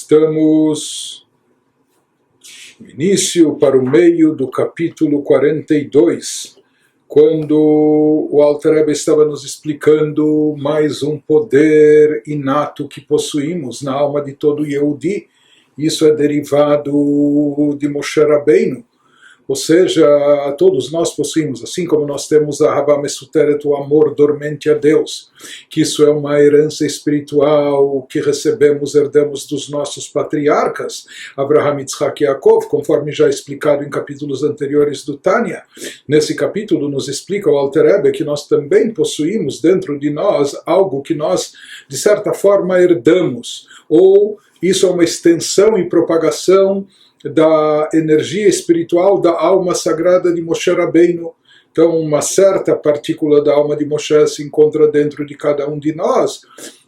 Estamos no início para o meio do capítulo 42, quando o Alter Rebbe estava nos explicando mais um poder inato que possuímos na alma de todo Yehudi. Isso é derivado de Moshe Rabbeinu. Ou seja, todos nós possuímos, assim como nós temos a Ahavá Mesuteret, o amor dormente a Deus, que isso é uma herança espiritual que recebemos, herdamos dos nossos patriarcas, Abraham, Yitzhak e Yaakov, conforme já explicado em capítulos anteriores do Tânia. Nesse capítulo nos explica o Alter Rebbe que nós também possuímos dentro de nós algo que nós, de certa forma, herdamos, ou isso é uma extensão e propagação da energia espiritual da alma sagrada de Moshe Rabbeinu. Então, uma certa partícula da alma de Moshe se encontra dentro de cada um de nós,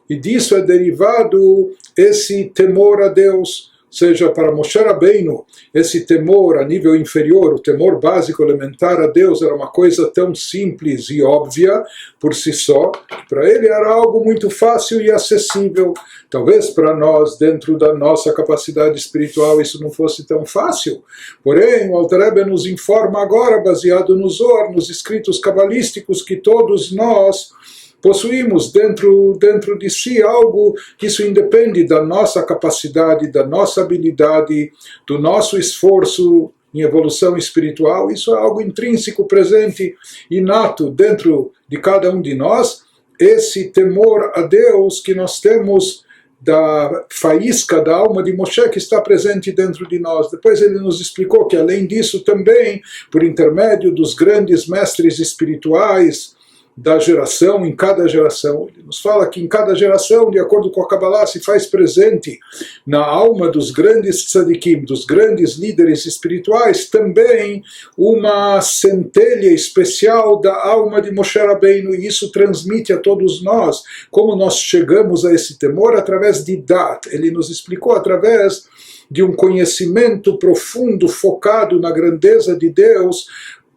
e disso é derivado esse temor a Deus. Ou seja, para Moshe Rabbeinu, esse temor a nível inferior, o temor básico elementar a Deus, era uma coisa tão simples e óbvia por si só, que para ele era algo muito fácil e acessível. Talvez para nós, dentro da nossa capacidade espiritual, isso não fosse tão fácil. Porém, o Alter Rebbe nos informa agora, baseado no Zohar, nos escritos cabalísticos, que todos nós possuímos dentro de si algo que isso independe da nossa capacidade, da nossa habilidade, do nosso esforço em evolução espiritual. Isso é algo intrínseco, presente, inato dentro de cada um de nós. Esse temor a Deus que nós temos da faísca da alma de Moshe que está presente dentro de nós. Depois ele nos explicou que além disso também, por intermédio dos grandes mestres espirituais da geração, em cada geração. Ele nos fala que em cada geração, de acordo com a Kabbalah, se faz presente na alma dos grandes tzadikim, dos grandes líderes espirituais, também uma centelha especial da alma de Moshe Rabbeinu, e isso transmite a todos nós como nós chegamos a esse temor através de Dat. Ele nos explicou através de um conhecimento profundo, focado na grandeza de Deus,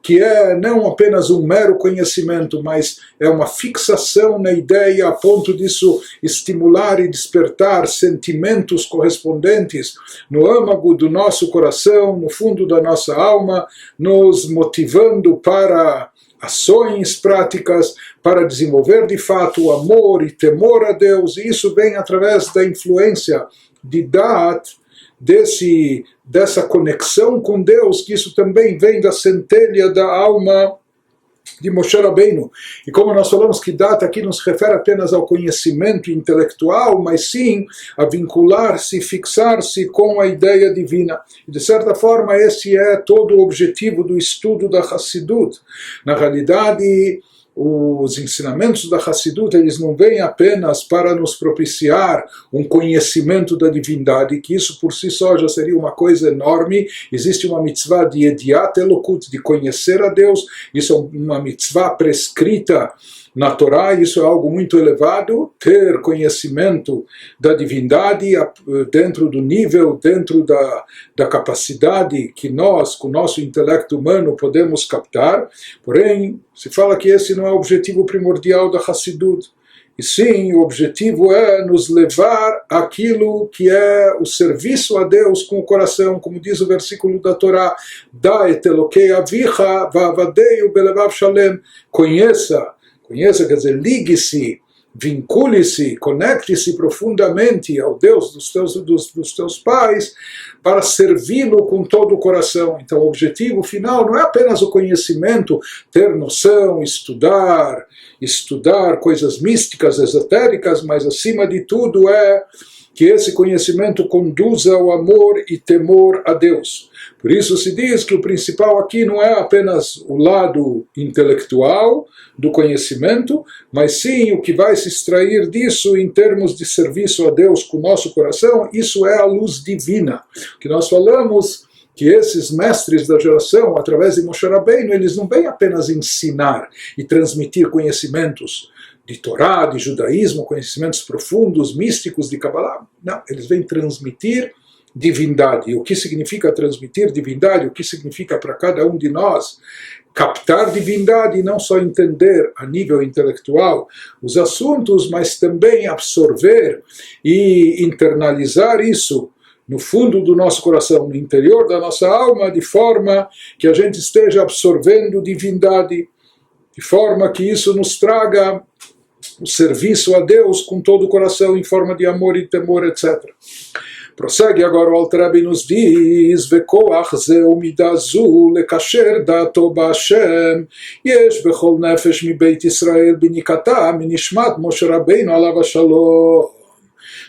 que é não apenas um mero conhecimento, mas é uma fixação na ideia a ponto disso estimular e despertar sentimentos correspondentes no âmago do nosso coração, no fundo da nossa alma, nos motivando para ações práticas, para desenvolver de fato o amor e temor a Deus. E isso vem através da influência de Dat, dessa conexão com Deus, que isso também vem da centelha da alma de Moshe Rabbeinu. E como nós falamos que Dat aqui não se refere apenas ao conhecimento intelectual, mas sim a vincular-se, fixar-se com a ideia divina. E de certa forma esse é todo o objetivo do estudo da Hassidut. Na realidade, os ensinamentos da Hassidut, eles não vêm apenas para nos propiciar um conhecimento da divindade, que isso por si só já seria uma coisa enorme. Existe uma mitzvah de Yediat Elokut, de conhecer a Deus. Isso é uma mitzvah prescrita na Torá, isso é algo muito elevado, ter conhecimento da divindade dentro do nível, dentro da capacidade que nós, com o nosso intelecto humano, podemos captar. Porém, se fala que esse não é o objetivo primordial da Hassidut. E sim, o objetivo é nos levar àquilo que é o serviço a Deus com o coração, como diz o versículo da Torá, Da et Elokei avicha va'avadeu belevav shalem. Conheça, quer dizer, ligue-se, vincule-se, conecte-se profundamente ao Deus dos teus pais para servi-lo com todo o coração. Então o objetivo final não é apenas o conhecimento, ter noção, estudar coisas místicas, esotéricas, mas acima de tudo é que esse conhecimento conduza ao amor e temor a Deus. Por isso se diz que o principal aqui não é apenas o lado intelectual do conhecimento, mas sim o que vai se extrair disso em termos de serviço a Deus com o nosso coração. Isso é a luz divina. Que nós falamos que esses mestres da geração, através de Moshe Rabbeinu, eles não vêm apenas ensinar e transmitir conhecimentos de Torá, de judaísmo, conhecimentos profundos, místicos de Kabbalah. Não, eles vêm transmitir divindade. E o que significa transmitir divindade? O que significa para cada um de nós captar divindade e não só entender a nível intelectual os assuntos, mas também absorver e internalizar isso no fundo do nosso coração, no interior da nossa alma, de forma que a gente esteja absorvendo divindade, de forma que isso nos traga o serviço a Deus com todo o coração, em forma de amor e temor, etc. Prossegue agora o Alter Rebbe nos diz: Vekoach zeu midazu lekasher dato b'Hashem yesh bechol nefesh mi Beit Israel binikata minishmat Moshe Rabbeinu alav shalom.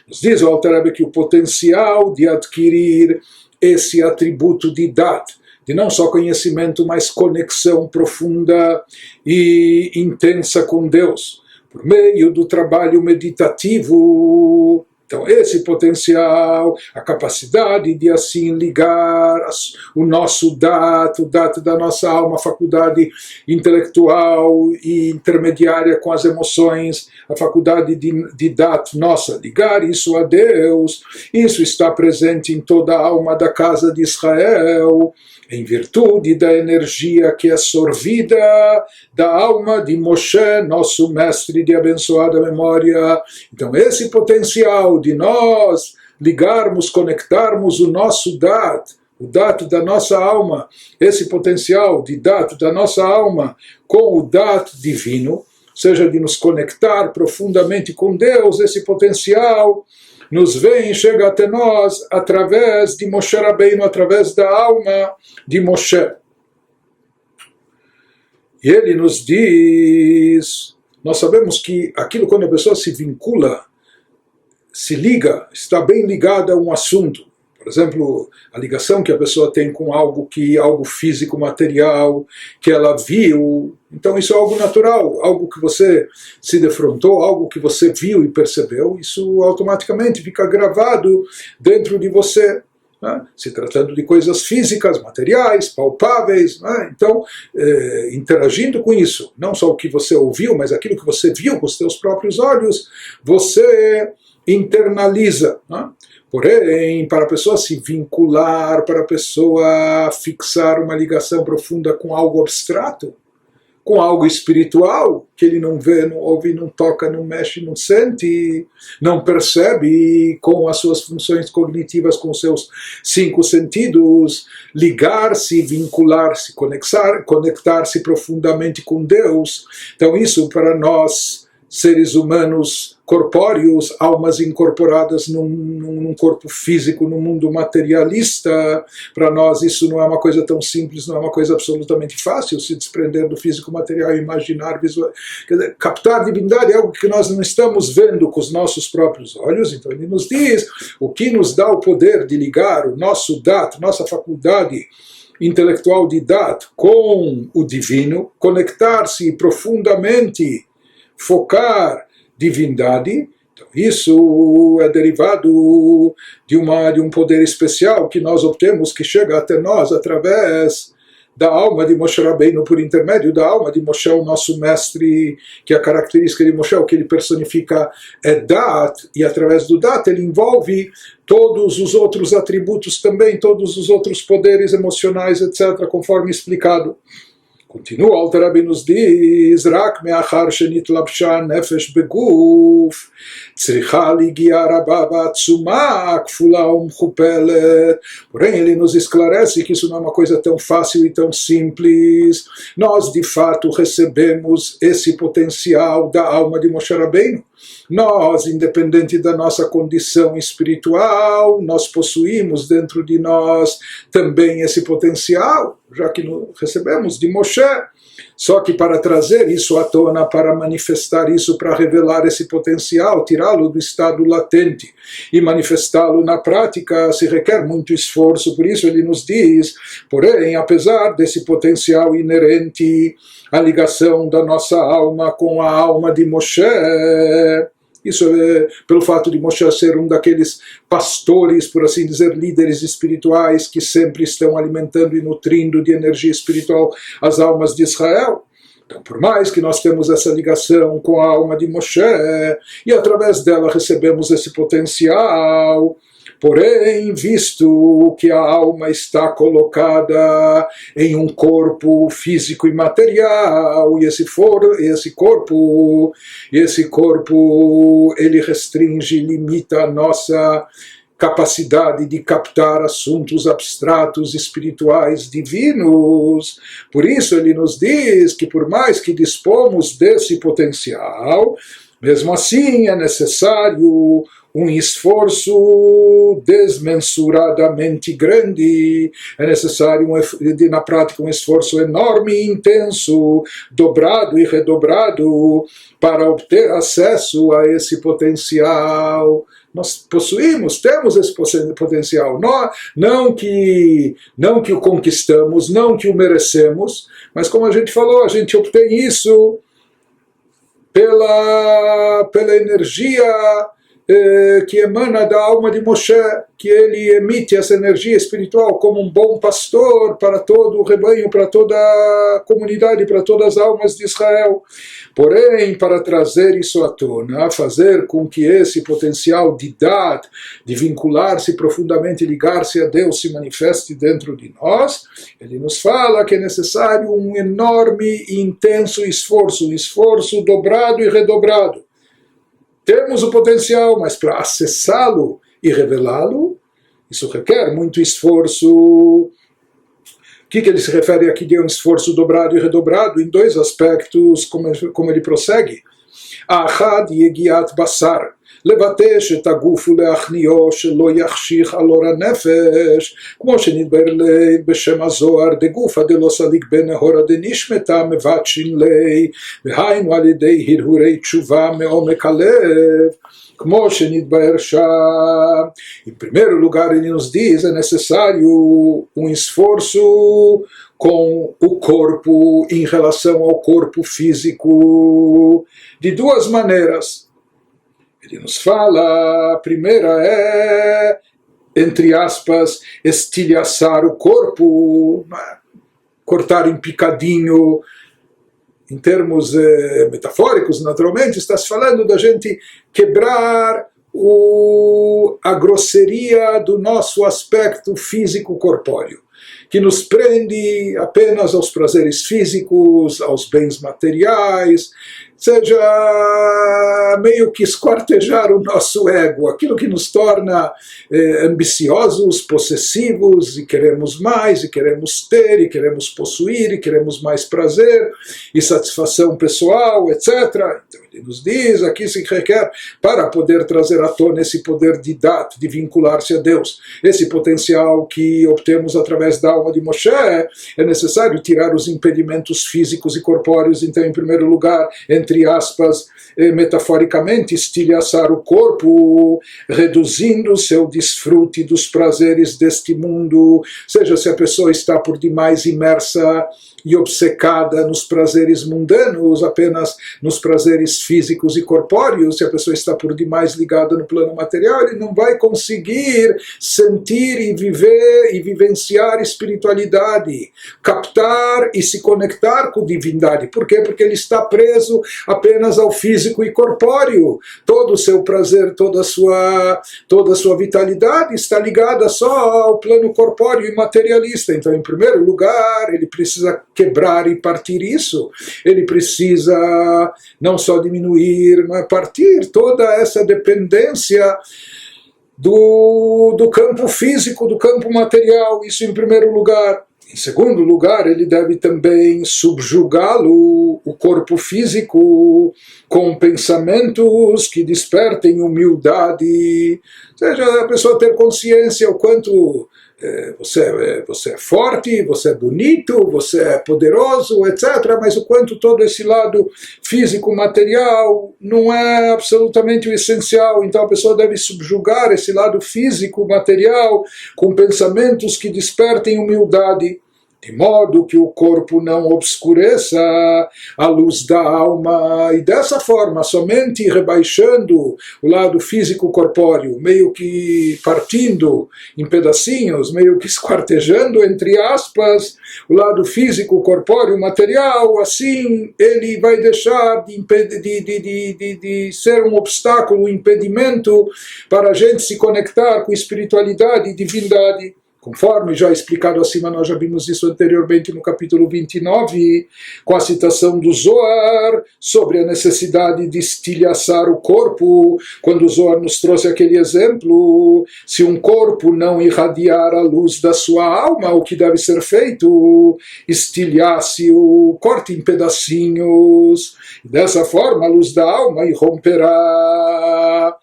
Nos diz o Alter Rebbe que o potencial de adquirir esse atributo de dat, de não só conhecimento, mas conexão profunda e intensa com Deus, por meio do trabalho meditativo. Então, esse potencial, a capacidade de assim ligar o nosso o dat da nossa alma, a faculdade intelectual e intermediária com as emoções, a faculdade de dat nossa, ligar isso a Deus, isso está presente em toda a alma da casa de Israel, em virtude da energia que é sorvida da alma de Moshe, nosso mestre de abençoada memória. Então, esse potencial de nós ligarmos, conectarmos o nosso dat, o dat da nossa alma, esse potencial de dat da nossa alma com o dat divino, ou seja, de nos conectar profundamente com Deus, esse potencial nos vem, chega até nós através de Moshe Rabbeinu, através da alma de Moshe. E ele nos diz, nós sabemos que aquilo quando a pessoa se vincula, se liga, está bem ligada a um assunto. Por exemplo, a ligação que a pessoa tem com algo físico, material, que ela viu. Então isso é algo natural, algo que você se defrontou, algo que você viu e percebeu, isso automaticamente fica gravado dentro de você. Né? Se tratando de coisas físicas, materiais, palpáveis. Né? Então, interagindo com isso, não só o que você ouviu, mas aquilo que você viu com os seus próprios olhos, você internaliza. Né? Porém, para a pessoa se vincular, para a pessoa fixar uma ligação profunda com algo abstrato, com algo espiritual, que ele não vê, não ouve, não toca, não mexe, não sente, não percebe, com as suas funções cognitivas, com os seus 5 sentidos, ligar-se, vincular-se, conectar-se profundamente com Deus. Então isso para nós, seres humanos corpóreos, almas incorporadas num corpo físico, num mundo materialista, para nós isso não é uma coisa tão simples, não é uma coisa absolutamente fácil, se desprender do físico material, imaginar, visualizar, quer dizer, captar divindade é algo que nós não estamos vendo com os nossos próprios olhos. Então ele nos diz, o que nos dá o poder de ligar o nosso dat, nossa faculdade intelectual de dat com o divino, conectar-se profundamente, focar divindade. Então, isso é derivado de um poder especial que nós obtemos, que chega até nós através da alma de Moshe Rabbeinu, por intermédio da alma de Moshe, o nosso mestre, que a característica de Moshe, o que ele personifica é dat, e através do dat ele envolve todos os outros atributos também, todos os outros poderes emocionais, etc., conforme explicado. Continua, o Alter Rebbe nos diz, Rak me'achar shenitlabsha nefesh beguf, tzricha ligia rabba ba'atzuma, kfula umchupelet. Porém, ele nos esclarece que isso não é uma coisa tão fácil e tão simples. Nós, de fato, recebemos esse potencial da alma de Moshe Rabbeinu. Nós, independente da nossa condição espiritual, nós possuímos dentro de nós também esse potencial, já que recebemos de Moshe. Só que para trazer isso à tona, para manifestar isso, para revelar esse potencial, tirá-lo do estado latente e manifestá-lo na prática, se requer muito esforço. Por isso ele nos diz, porém, apesar desse potencial inerente à ligação da nossa alma com a alma de Moshe, isso é pelo fato de Moshe ser um daqueles pastores, por assim dizer, líderes espirituais que sempre estão alimentando e nutrindo de energia espiritual as almas de Israel. Então, por mais que nós temos essa ligação com a alma de Moshe, e através dela recebemos esse potencial, Porém, visto que a alma está colocada em um corpo físico e material, e esse corpo ele restringe, limita a nossa capacidade de captar assuntos abstratos, espirituais, divinos. Por isso ele nos diz que por mais que dispomos desse potencial, mesmo assim é necessário um esforço desmensuradamente grande, é necessário na prática um esforço enorme e intenso, dobrado e redobrado, para obter acesso a esse potencial. Nós temos esse potencial, não que o conquistamos, não que o merecemos, mas como a gente falou, a gente obtém isso pela energia que emana da alma de Moshe, que ele emite essa energia espiritual como um bom pastor para todo o rebanho, para toda a comunidade, para todas as almas de Israel. Porém, para trazer isso à tona, fazer com que esse potencial de dat, de vincular-se profundamente, ligar-se a Deus, se manifeste dentro de nós, ele nos fala que é necessário um enorme e intenso esforço, um esforço dobrado e redobrado. Temos o potencial, mas para acessá-lo e revelá-lo, isso requer muito esforço. O que ele se refere aqui de um esforço dobrado e redobrado? Em dois aspectos, como ele prossegue. Ahad yegiat basar, לבטש את הגוף ולהכניעו שלא יחשיך על אור הנפש, כמו שנדבר לי בשם הזוהר דגופא דלא סליק בנהורא דנשמתא מבטשין לי, והיינו על ידי הרהורי תשובה מעומק הלב, como שנתבהר שם. Em primeiro lugar, ele nos diz, é necessário um esforço com o corpo em relação ao corpo físico de duas maneiras. Ele nos fala, a primeira é, entre aspas, estilhaçar o corpo, cortar em picadinho. Em termos metafóricos, naturalmente, está se falando da gente quebrar a grosseria do nosso aspecto físico-corpóreo, que nos prende apenas aos prazeres físicos, aos bens materiais, seja meio que esquartejar o nosso ego, aquilo que nos torna ambiciosos, possessivos, e queremos mais, e queremos ter, e queremos possuir, e queremos mais prazer, e satisfação pessoal, etc. Então ele nos diz, aqui se requer, para poder trazer à tona esse poder de dat, de vincular-se a Deus, esse potencial que obtemos através da alma de Moshe, é necessário tirar os impedimentos físicos e corpóreos. Então, em primeiro lugar, entre aspas, metaforicamente, estilhaçar o corpo, reduzindo seu desfrute dos prazeres deste mundo, seja se a pessoa está por demais imersa e obcecada nos prazeres mundanos, apenas nos prazeres físicos e corpóreos, se a pessoa está por demais ligada no plano material, ele não vai conseguir sentir e viver e vivenciar espiritualidade, captar e se conectar com divindade. Por quê? Porque ele está preso apenas ao físico e corpóreo. Todo o seu prazer, toda a sua vitalidade está ligada só ao plano corpóreo e materialista. Então, em primeiro lugar, ele precisa quebrar e partir isso. Ele precisa não só diminuir, mas partir toda essa dependência do campo físico, do campo material. Isso em primeiro lugar. Em segundo lugar, ele deve também subjugá-lo, o corpo físico, com pensamentos que despertem humildade. Ou seja, a pessoa ter consciência o quanto você é forte, você é bonito, você é poderoso, etc. Mas o quanto todo esse lado físico, material, não é absolutamente o essencial. Então a pessoa deve subjugar esse lado físico, material, com pensamentos que despertem humildade. de modo que o corpo não obscureça a luz da alma, e dessa forma, somente rebaixando o lado físico corpóreo, meio que partindo em pedacinhos, meio que esquartejando, entre aspas, o lado físico corpóreo material, assim ele vai deixar de ser um obstáculo, um impedimento para a gente se conectar com espiritualidade e divindade. Conforme já explicado acima, nós já vimos isso anteriormente no capítulo 29, com a citação do Zohar sobre a necessidade de estilhaçar o corpo, quando o Zohar nos trouxe aquele exemplo: se um corpo não irradiar a luz da sua alma, o que deve ser feito? Estilhace-o, corte em pedacinhos, dessa forma a luz da alma irromperá.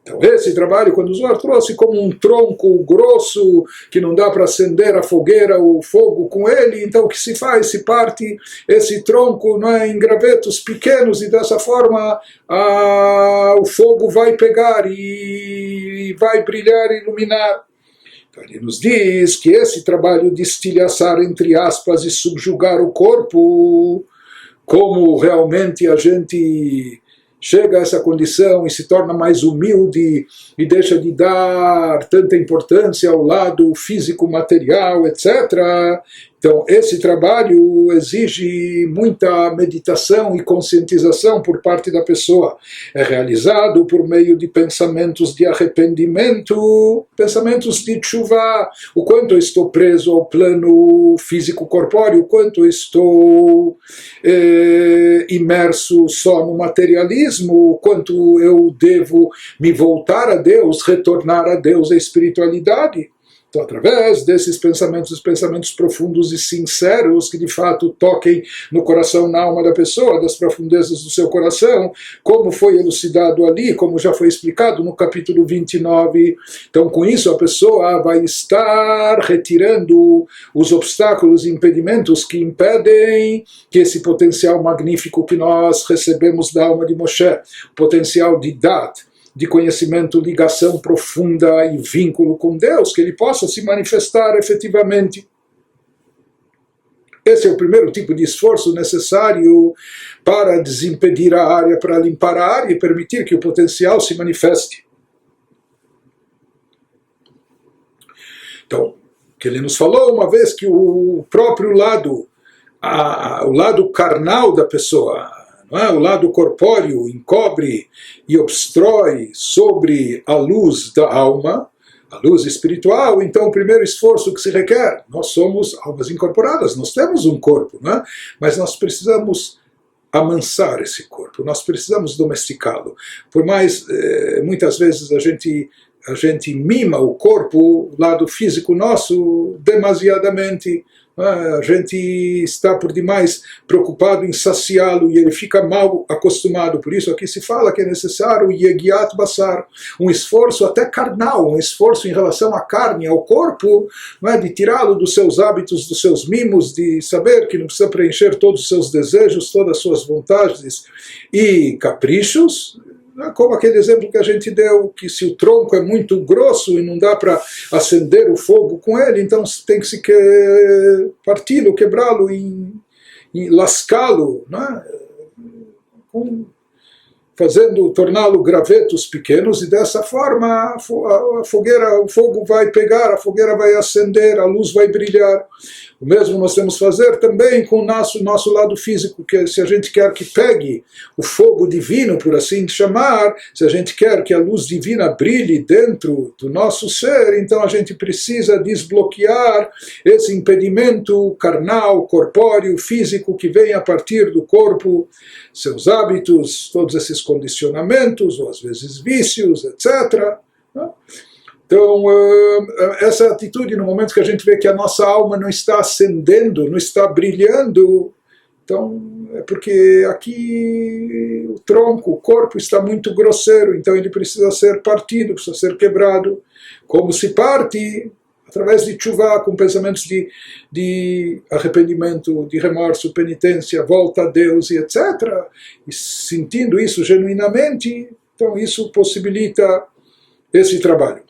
Então esse trabalho, quando o Zohar trouxe como um tronco grosso, que não dá para acender a fogueira, o fogo com ele, então o que se faz? Se parte esse tronco, não é, em gravetos pequenos, e dessa forma o fogo vai pegar e vai brilhar e iluminar. Então ele nos diz que esse trabalho de estilhaçar, entre aspas, e subjugar o corpo, como realmente a gente chega a essa condição e se torna mais humilde e deixa de dar tanta importância ao lado físico, material, etc. Então, esse trabalho exige muita meditação e conscientização por parte da pessoa. É realizado por meio de pensamentos de arrependimento, pensamentos de tshuva, o quanto eu estou preso ao plano físico-corpóreo, o quanto eu estou imerso só no materialismo, o quanto eu devo me voltar a Deus, retornar a Deus, a espiritualidade. Então, através desses pensamentos, os pensamentos profundos e sinceros, que de fato toquem no coração, na alma da pessoa, das profundezas do seu coração, como foi elucidado ali, como já foi explicado no capítulo 29. Então, com isso, a pessoa vai estar retirando os obstáculos e impedimentos que impedem que esse potencial magnífico que nós recebemos da alma de Moshe, o potencial de Dat, de conhecimento, ligação profunda e vínculo com Deus, que ele possa se manifestar efetivamente. Esse é o primeiro tipo de esforço necessário para desimpedir a área, para limpar a área e permitir que o potencial se manifeste. Então, o que ele nos falou uma vez, que o próprio lado, o lado carnal da pessoa, o lado corpóreo encobre e obstrói sobre a luz da alma, a luz espiritual. Então o primeiro esforço que se requer, nós somos almas incorporadas, nós temos um corpo, mas nós precisamos amansar esse corpo, nós precisamos domesticá-lo. Por mais, muitas vezes a gente mima o corpo, o lado físico nosso, demasiadamente. A gente está por demais preocupado em saciá-lo e ele fica mal acostumado. Por isso aqui se fala que é necessário yegiat basar, um esforço até carnal, um esforço em relação à carne, ao corpo, de tirá-lo dos seus hábitos, dos seus mimos, de saber que não precisa preencher todos os seus desejos, todas as suas vontades e caprichos. Como aquele exemplo que a gente deu, que se o tronco é muito grosso e não dá para acender o fogo com ele, então tem que se parti-lo, quebrá-lo e lascá-lo, torná-lo gravetos pequenos, e dessa forma a fogueira, o fogo vai pegar, a fogueira vai acender, a luz vai brilhar. O mesmo nós temos que fazer também com o nosso lado físico, que se a gente quer que pegue o fogo divino, por assim chamar, se a gente quer que a luz divina brilhe dentro do nosso ser, então a gente precisa desbloquear esse impedimento carnal, corpóreo, físico, que vem a partir do corpo, seus hábitos, todos esses condicionamentos, ou às vezes vícios, etc. Então, essa atitude, no momento que a gente vê que a nossa alma não está acendendo, não está brilhando, então é porque aqui o tronco, o corpo está muito grosseiro, então ele precisa ser partido, precisa ser quebrado. Como se parte? Através de tshuva, com pensamentos de arrependimento, de remorso, penitência, volta a Deus e etc. E sentindo isso genuinamente, então isso possibilita esse trabalho.